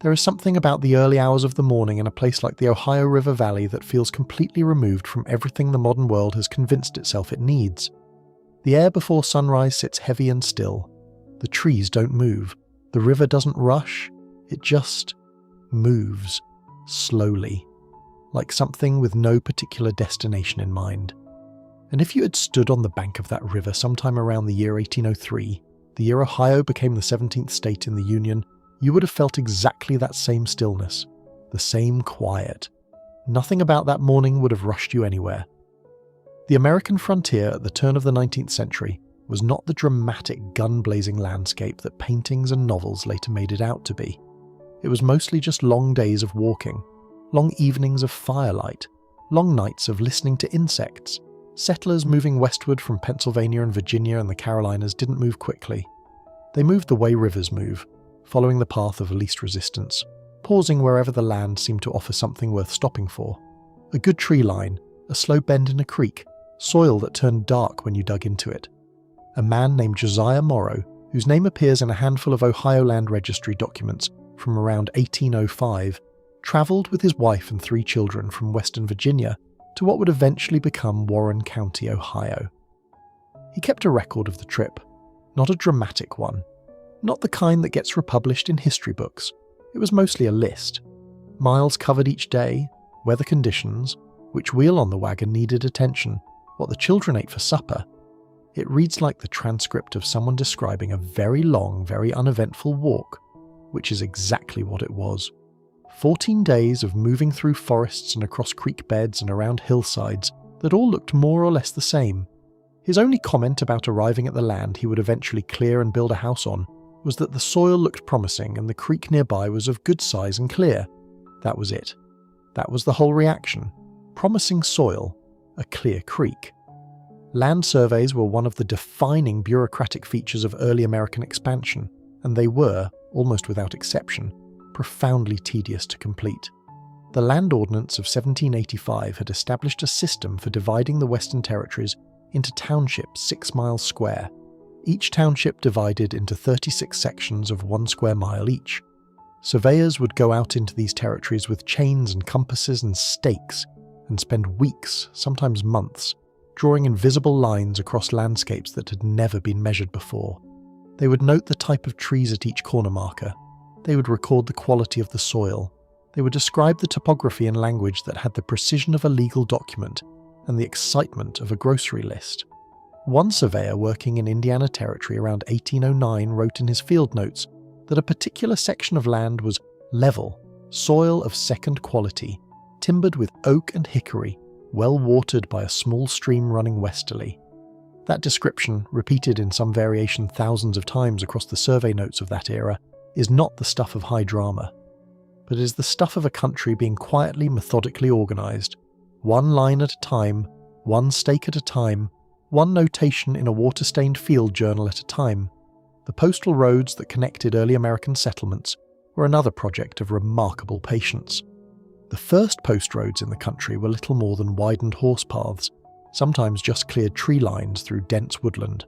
There is something about the early hours of the morning in a place like the Ohio River Valley that feels completely removed from everything the modern world has convinced itself it needs. The air before sunrise sits heavy and still. The trees don't move. The river doesn't rush. It just moves, slowly, like something with no particular destination in mind. And if you had stood on the bank of that river sometime around the year 1803, the year Ohio became the 17th state in the Union, you would have felt exactly that same stillness, the same quiet. Nothing about that morning would have rushed you anywhere. The American frontier at the turn of the 19th century was not the dramatic gun-blazing landscape that paintings and novels later made it out to be. It was mostly just long days of walking, long evenings of firelight, long nights of listening to insects. Settlers moving westward from Pennsylvania and Virginia and the Carolinas didn't move quickly. They moved the way rivers move, following the path of least resistance, pausing wherever the land seemed to offer something worth stopping for. A good tree line, a slow bend in a creek, soil that turned dark when you dug into it. A man named Josiah Morrow, whose name appears in a handful of Ohio Land Registry documents from around 1805, travelled with his wife and 3 children from Western Virginia to what would eventually become Warren County, Ohio. He kept a record of the trip, not a dramatic one, not the kind that gets republished in history books. It was mostly a list. Miles covered each day, weather conditions, which wheel on the wagon needed attention, what the children ate for supper. It reads like the transcript of someone describing a very long, very uneventful walk, which is exactly what it was. 14 days of moving through forests and across creek beds and around hillsides that all looked more or less the same. His only comment about arriving at the land he would eventually clear and build a house on was that the soil looked promising and the creek nearby was of good size and clear. That was it. That was the whole reaction. Promising soil, a clear creek. Land surveys were one of the defining bureaucratic features of early American expansion, and they were, almost without exception, profoundly tedious to complete. The Land Ordinance of 1785 had established a system for dividing the Western Territories into townships 6 miles square, each township divided into 36 sections of 1 square mile each. Surveyors would go out into these territories with chains and compasses and stakes and spend weeks, sometimes months, drawing invisible lines across landscapes that had never been measured before. They would note the type of trees at each corner marker. They would record the quality of the soil. They would describe the topography in language that had the precision of a legal document and the excitement of a grocery list. One surveyor working in Indiana Territory around 1809 wrote in his field notes that a particular section of land was level, soil of second quality, timbered with oak and hickory, well watered by a small stream running westerly. That description, repeated in some variation thousands of times across the survey notes of that era, is not the stuff of high drama, but is the stuff of a country being quietly, methodically organised, one line at a time, one stake at a time, one notation in a water-stained field journal at a time. The postal roads that connected early American settlements were another project of remarkable patience. The first post roads in the country were little more than widened horse paths, sometimes just cleared tree lines through dense woodland.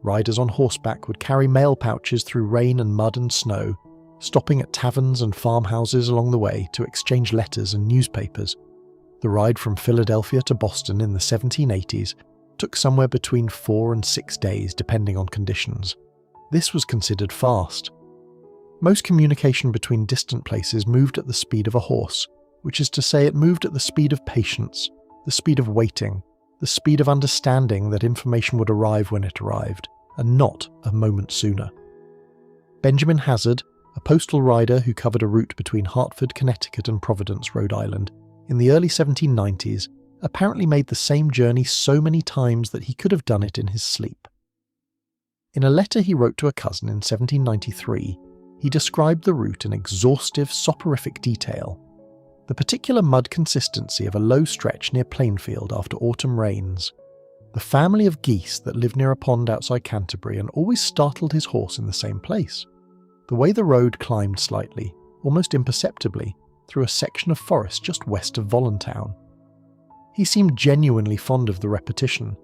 Riders on horseback would carry mail pouches through rain and mud and snow, stopping at taverns and farmhouses along the way to exchange letters and newspapers. The ride from Philadelphia to Boston in the 1780s took somewhere between 4 and 6 days depending on conditions. This was considered fast. Most communication between distant places moved at the speed of a horse, which is to say it moved at the speed of patience, the speed of waiting, the speed of understanding that information would arrive when it arrived, and not a moment sooner. Benjamin Hazard, a postal rider who covered a route between Hartford, Connecticut and Providence, Rhode Island, in the early 1790s, apparently made the same journey so many times that he could have done it in his sleep. In a letter he wrote to a cousin in 1793, he described the route in exhaustive, soporific detail. The particular mud consistency of a low stretch near Plainfield after autumn rains. The family of geese that lived near a pond outside Canterbury and always startled his horse in the same place. The way the road climbed slightly, almost imperceptibly, through a section of forest just west of Voluntown. He seemed genuinely fond of the repetition.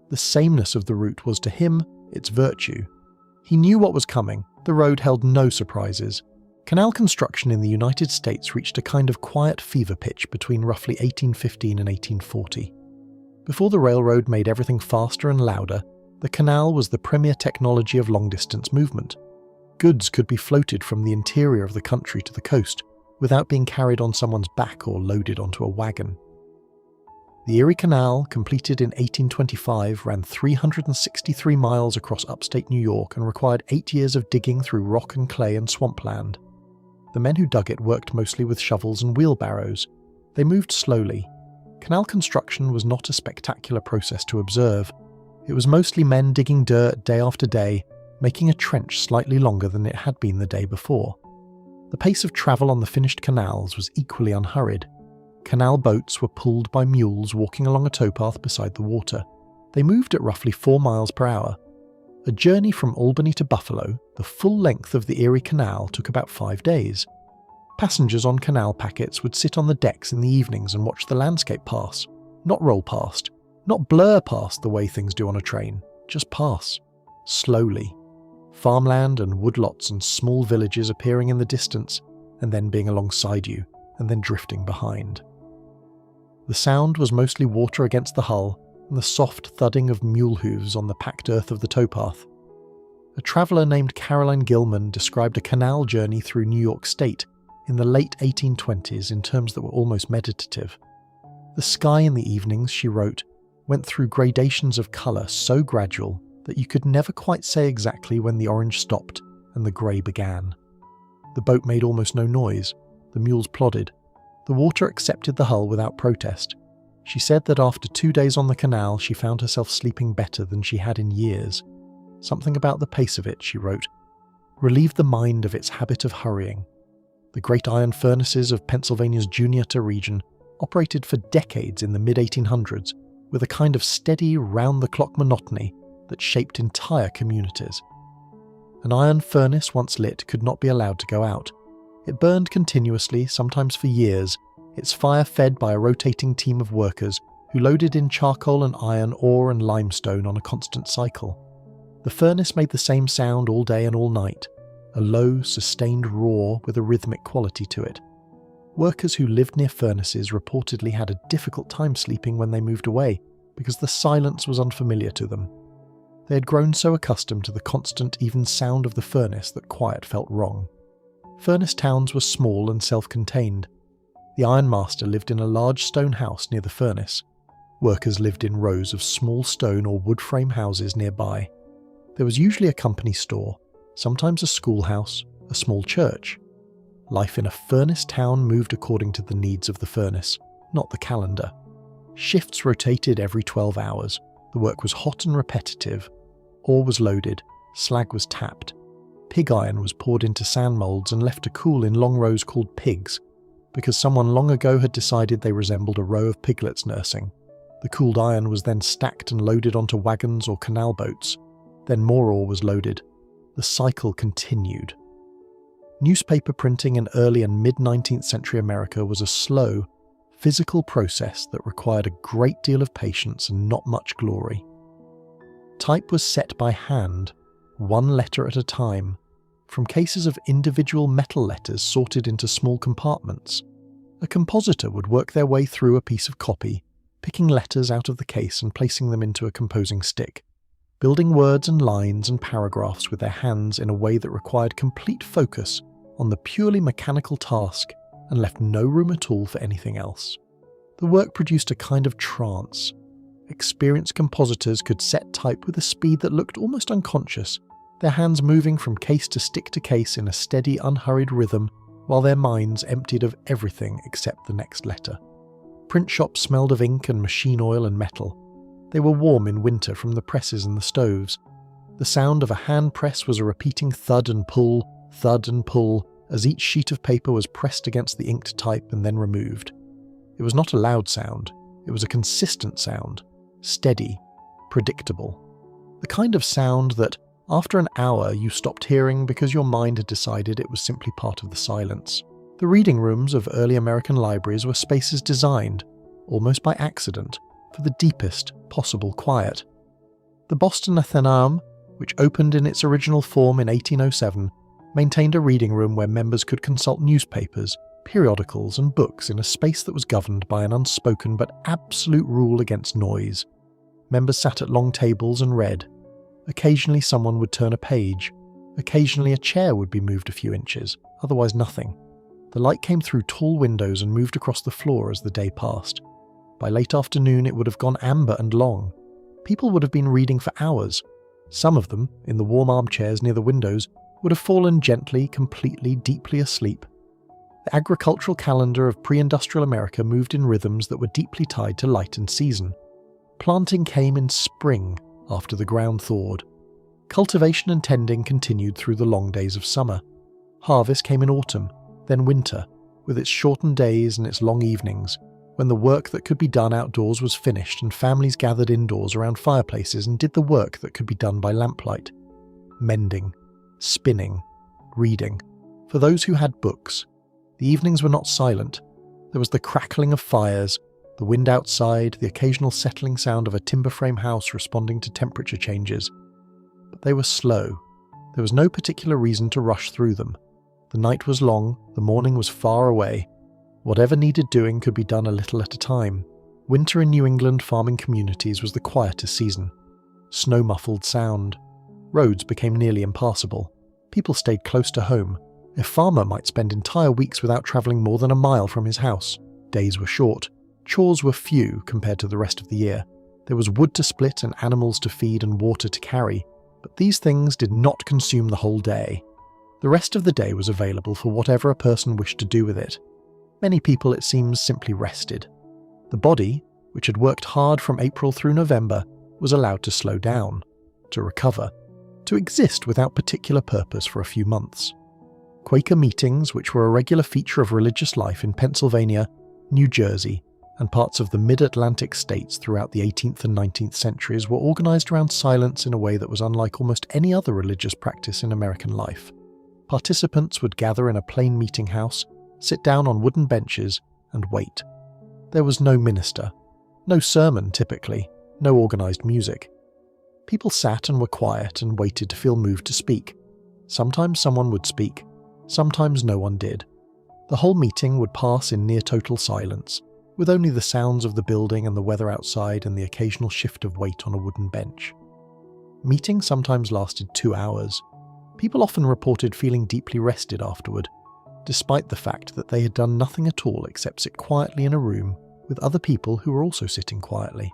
The sameness of the route was to him its virtue. He knew what was coming. The road held no surprises. Canal construction in the United States reached a kind of quiet fever pitch between roughly 1815 and 1840. Before the railroad made everything faster and louder, the canal was the premier technology of long-distance movement. Goods could be floated from the interior of the country to the coast without being carried on someone's back or loaded onto a wagon. The Erie Canal, completed in 1825, ran 363 miles across upstate New York and required 8 years of digging through rock and clay and swampland. The men who dug it worked mostly with shovels and wheelbarrows. They moved slowly. Canal construction was not a spectacular process to observe. It was mostly men digging dirt day after day, making a trench slightly longer than it had been the day before. The pace of travel on the finished canals was equally unhurried. Canal boats were pulled by mules walking along a towpath beside the water. They moved at roughly 4 miles per hour. A journey from Albany to Buffalo, the full length of the Erie Canal, took about 5 days. Passengers on canal packets would sit on the decks in the evenings and watch the landscape pass. Not roll past, not blur past the way things do on a train, just pass. Slowly. Farmland and woodlots and small villages appearing in the distance, and then being alongside you, and then drifting behind. The sound was mostly water against the hull and the soft thudding of mule hooves on the packed earth of the towpath. A traveller named Caroline Gilman described a canal journey through New York State in the late 1820s in terms that were almost meditative. The sky in the evenings, she wrote, went through gradations of colour so gradual that you could never quite say exactly when the orange stopped and the grey began. The boat made almost no noise. The mules plodded. The water accepted the hull without protest. She said that after 2 days on the canal, she found herself sleeping better than she had in years. Something about the pace of it, she wrote, relieved the mind of its habit of hurrying. The great iron furnaces of Pennsylvania's Juniata region operated for decades in the mid-1800s with a kind of steady, round-the-clock monotony that shaped entire communities. An iron furnace once lit could not be allowed to go out. It burned continuously, sometimes for years, its fire fed by a rotating team of workers who loaded in charcoal and iron, ore and limestone on a constant cycle. The furnace made the same sound all day and all night, a low, sustained roar with a rhythmic quality to it. Workers who lived near furnaces reportedly had a difficult time sleeping when they moved away because the silence was unfamiliar to them. They had grown so accustomed to the constant, even sound of the furnace that quiet felt wrong. Furnace towns were small and self-contained. The ironmaster lived in a large stone house near the furnace. Workers lived in rows of small stone or wood frame houses nearby. There was usually a company store, sometimes a schoolhouse, a small church. Life in a furnace town moved according to the needs of the furnace, not the calendar. Shifts rotated every 12 hours. The work was hot and repetitive. Ore was loaded, slag was tapped. Pig iron was poured into sand moulds and left to cool in long rows called pigs, because someone long ago had decided they resembled a row of piglets nursing. The cooled iron was then stacked and loaded onto wagons or canal boats. Then more ore was loaded. The cycle continued. Newspaper printing in early and mid-19th century America was a slow, physical process that required a great deal of patience and not much glory. Type was set by hand, one letter at a time, from cases of individual metal letters sorted into small compartments. A compositor would work their way through a piece of copy, picking letters out of the case and placing them into a composing stick, building words and lines and paragraphs with their hands in a way that required complete focus on the purely mechanical task and left no room at all for anything else. The work produced a kind of trance. Experienced compositors could set type with a speed that looked almost unconscious, their hands moving from case to stick to case in a steady, unhurried rhythm, while their minds emptied of everything except the next letter. Print shops smelled of ink and machine oil and metal. They were warm in winter from the presses and the stoves. The sound of a hand press was a repeating thud and pull, as each sheet of paper was pressed against the inked type and then removed. It was not a loud sound. It was a consistent sound, steady, predictable. The kind of sound that, after an hour, you stopped hearing because your mind had decided it was simply part of the silence. The reading rooms of early American libraries were spaces designed, almost by accident, for the deepest possible quiet. The Boston Athenaeum, which opened in its original form in 1807, maintained a reading room where members could consult newspapers, periodicals, and books in a space that was governed by an unspoken but absolute rule against noise. Members sat at long tables and read. Occasionally someone would turn a page. Occasionally a chair would be moved a few inches, otherwise nothing. The light came through tall windows and moved across the floor as the day passed. By late afternoon it would have gone amber and long. People would have been reading for hours. Some of them, in the warm armchairs near the windows, would have fallen gently, completely, deeply asleep. The agricultural calendar of pre-industrial America moved in rhythms that were deeply tied to light and season. Planting came in spring, after the ground thawed. Cultivation and tending continued through the long days of summer. Harvest came in autumn, then winter, with its shortened days and its long evenings, when the work that could be done outdoors was finished and families gathered indoors around fireplaces and did the work that could be done by lamplight. Mending, spinning, reading. For those who had books, the evenings were not silent. There was the crackling of fires, the wind outside, the occasional settling sound of a timber frame house responding to temperature changes. But they were slow. There was no particular reason to rush through them. The night was long, the morning was far away. Whatever needed doing could be done a little at a time. Winter in New England farming communities was the quietest season. Snow muffled sound. Roads became nearly impassable. People stayed close to home. A farmer might spend entire weeks without travelling more than a mile from his house. Days were short. Chores were few compared to the rest of the year. There was wood to split and animals to feed and water to carry, but these things did not consume the whole day. The rest of the day was available for whatever a person wished to do with it. Many people, it seems, simply rested. The body, which had worked hard from April through November, was allowed to slow down, to recover, to exist without particular purpose for a few months. Quaker meetings, which were a regular feature of religious life in Pennsylvania, New Jersey, and parts of the mid-Atlantic states throughout the 18th and 19th centuries, were organized around silence in a way that was unlike almost any other religious practice in American life. Participants would gather in a plain meeting house, sit down on wooden benches, and wait. There was no minister, no sermon typically, no organized music. People sat and were quiet and waited to feel moved to speak. Sometimes someone would speak, sometimes no one did. The whole meeting would pass in near total silence, with only the sounds of the building and the weather outside and the occasional shift of weight on a wooden bench. Meetings sometimes lasted 2 hours. People often reported feeling deeply rested afterward, despite the fact that they had done nothing at all except sit quietly in a room with other people who were also sitting quietly.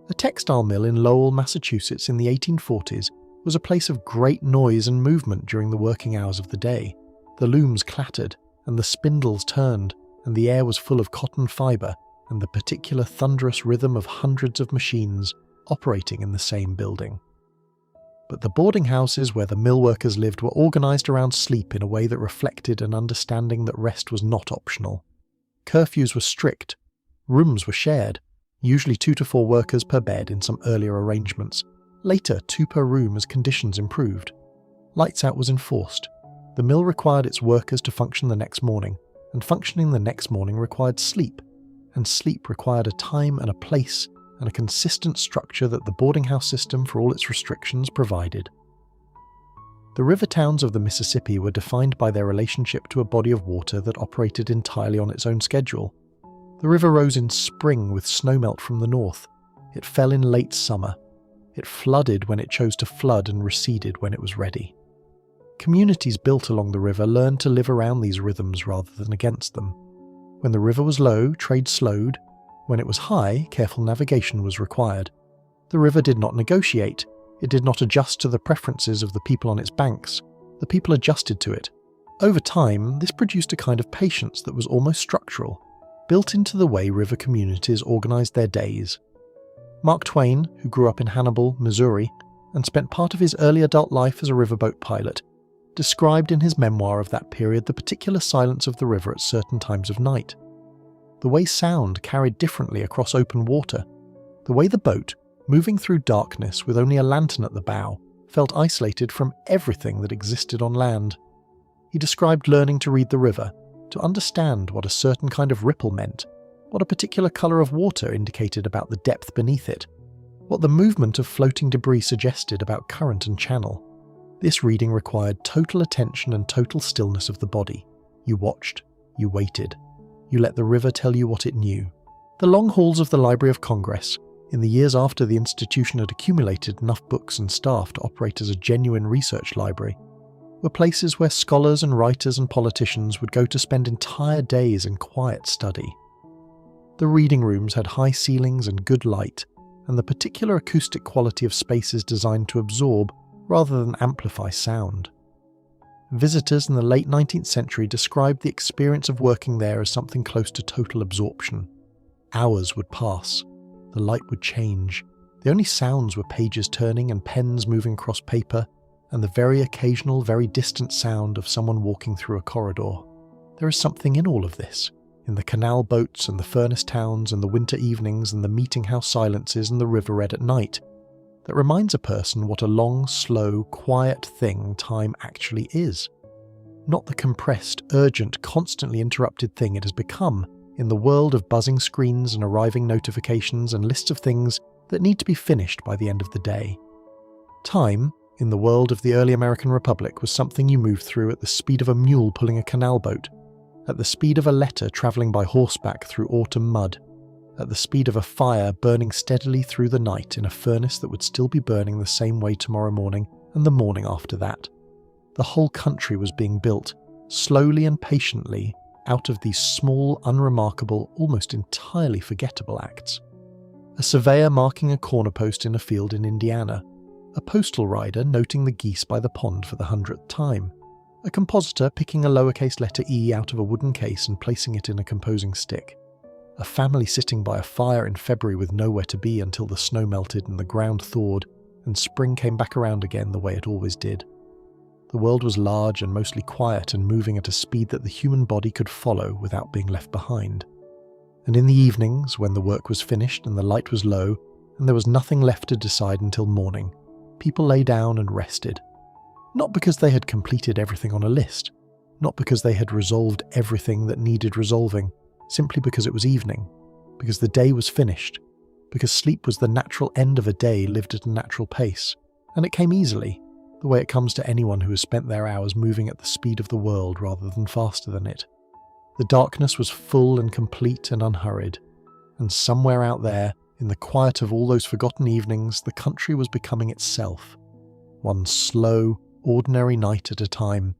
A textile mill in Lowell, Massachusetts in the 1840s was a place of great noise and movement during the working hours of the day. The looms clattered, and the spindles turned, and the air was full of cotton fibre and the particular thunderous rhythm of hundreds of machines operating in the same building. But the boarding houses where the mill workers lived were organised around sleep in a way that reflected an understanding that rest was not optional. Curfews were strict. Rooms were shared, usually 2 to 4 workers per bed in some earlier arrangements. Later, 2 per room as conditions improved. Lights out was enforced. The mill required its workers to function the next morning, and functioning the next morning required sleep, and sleep required a time and a place and a consistent structure that the boarding house system, for all its restrictions, provided. The river towns of the Mississippi were defined by their relationship to a body of water that operated entirely on its own schedule. The river rose in spring with snowmelt from the north. It fell in late summer. It flooded when it chose to flood and receded when it was ready. Communities built along the river learned to live around these rhythms rather than against them. When the river was low, trade slowed. When it was high, careful navigation was required. The river did not negotiate. It did not adjust to the preferences of the people on its banks. The people adjusted to it. Over time, this produced a kind of patience that was almost structural, built into the way river communities organized their days. Mark Twain, who grew up in Hannibal, Missouri, and spent part of his early adult life as a riverboat pilot, described in his memoir of that period the particular silence of the river at certain times of night. The way sound carried differently across open water. The way the boat, moving through darkness with only a lantern at the bow, felt isolated from everything that existed on land. He described learning to read the river, to understand what a certain kind of ripple meant, what a particular colour of water indicated about the depth beneath it, what the movement of floating debris suggested about current and channel. This reading required total attention and total stillness of the body. You watched, you waited, you let the river tell you what it knew. The long halls of the Library of Congress, in the years after the institution had accumulated enough books and staff to operate as a genuine research library, were places where scholars and writers and politicians would go to spend entire days in quiet study. The reading rooms had high ceilings and good light, and the particular acoustic quality of spaces designed to absorb rather than amplify sound. Visitors in the late 19th century described the experience of working there as something close to total absorption. Hours would pass. The light would change. The only sounds were pages turning and pens moving across paper, and the very occasional, very distant sound of someone walking through a corridor. There is something in all of this, in the canal boats and the furnace towns and the winter evenings and the meeting house silences and the river red at night, that reminds a person what a long, slow, quiet thing time actually is. Not the compressed, urgent, constantly interrupted thing it has become in the world of buzzing screens and arriving notifications and lists of things that need to be finished by the end of the day. Time, in the world of the early American Republic, was something you moved through at the speed of a mule pulling a canal boat, at the speed of a letter travelling by horseback through autumn mud, at the speed of a fire burning steadily through the night in a furnace that would still be burning the same way tomorrow morning and the morning after that. The whole country was being built, slowly and patiently, out of these small, unremarkable, almost entirely forgettable acts. A surveyor marking a corner post in a field in Indiana, a postal rider noting the geese by the pond for the 100th time, a compositor picking a lowercase letter E out of a wooden case and placing it in a composing stick, a family sitting by a fire in February with nowhere to be until the snow melted and the ground thawed and spring came back around again the way it always did. The world was large and mostly quiet and moving at a speed that the human body could follow without being left behind. And in the evenings, when the work was finished and the light was low and there was nothing left to decide until morning, people lay down and rested. Not because they had completed everything on a list, not because they had resolved everything that needed resolving, simply because it was evening, because the day was finished, because sleep was the natural end of a day lived at a natural pace, and it came easily, the way it comes to anyone who has spent their hours moving at the speed of the world rather than faster than it. The darkness was full and complete and unhurried, and somewhere out there, in the quiet of all those forgotten evenings, the country was becoming itself, one slow, ordinary night at a time,